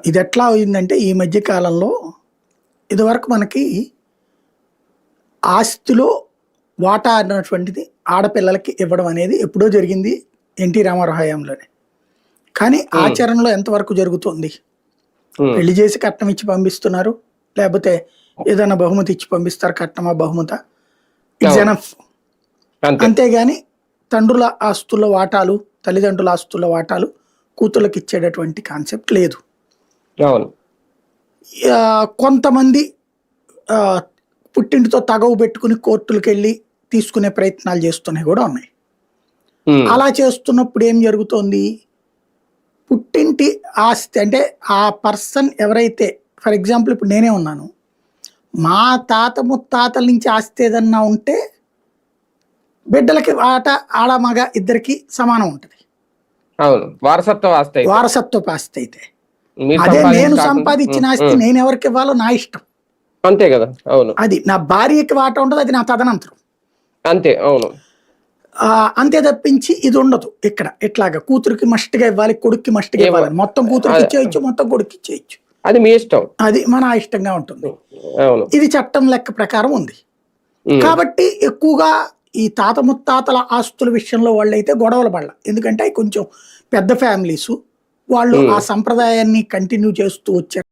ఇది ఎట్లా అయిందంటే ఈ మధ్య కాలంలో ఇదివరకు మనకి ఆస్తిలో వాటా అన్నటువంటిది ఆడపిల్లలకి ఇవ్వడం అనేది ఎప్పుడో జరిగింది ఎన్టీ రామారావు హయాంలోనే. కానీ ఉమ్, ఆచరణలో ఎంతవరకు జరుగుతుంది? ఉమ్, పెళ్లి చేసి కట్నం ఇచ్చి పంపిస్తున్నారు, లేకపోతే ఏదైనా బహుమతి ఇచ్చి పంపిస్తారు, కట్నమా బహుమత, ఇట్స్ అవును. ఎనఫ్. అంతే. అంతేగాని తండ్రుల ఆస్తుల వాటాలు, తల్లిదండ్రుల ఆస్తుల వాటాలు కూతుళ్ళకి ఇచ్చేటటువంటి కాన్సెప్ట్ లేదు. అవును. కొంతమంది ఆ, పుట్టింటితో తగవు పెట్టుకుని కోర్టులకు వెళ్ళి తీసుకునే ప్రయత్నాలు చేస్తున్నాయి కూడా ఉన్నాయి. ఉమ్, అలా చేస్తున్నప్పుడు ఏం జరుగుతోంది? పుట్టింటి ఆస్తి అంటే ఆ పర్సన్ ఎవరైతే, ఫర్ ఎగ్జాంపుల్ ఇప్పుడు నేనే ఉన్నాను, మా తాత ముత్తాతల నుంచి ఆస్తి ఏదన్నా ఉంటే బిడ్డలకి ఆట ఆడ మగ ఇద్దరికి సమానం ఉంటుంది, అవును. వారసత్వ ఆస్తి అయితే వారసత్వపు ఆస్తి అయితే. మీరు అదే సంపాదించి నేను కాకుండా సంపాదించిన ఆస్తి నేను ఎవరికి ఇవ్వాలో నా ఇష్టం. అంతే కదా. అవును. అది నా భార్యకి వాట ఉండదు, అది నా తదనంతరం. అంతే. అవును. ఆ, అంతే తప్పించి ఇది ఉండదు ఇక్కడ. ఇట్లాగా కూతురికి మస్ట్గా ఇవ్వాలి, కొడుక్కి మస్ట్గా ఏమో ఇవ్వాలని మొత్తం కూతురికి అ- ఇచ్చేయచ్చు, మొత్తం కొడుక్కి ఇచ్చేయచ్చు. అది మీ ఇష్టం. అది మన ఇష్టంగా ఉంటుంది. అవును. ఇది చట్టం లెక్క ప్రకారం ఉంది. ఉమ్, కాబట్టి ఎక్కువగా ఈ తాత ముత్తాతల ఆస్తుల విషయంలో వాళ్ళు అయితే గొడవలు పడాల. ఎందుకంటే అవి కొంచెం పెద్ద ఫ్యామిలీస్, వాళ్ళు ఆ ఉమ్. సంప్రదాయాన్ని కంటిన్యూ చేస్తూ వచ్చారు.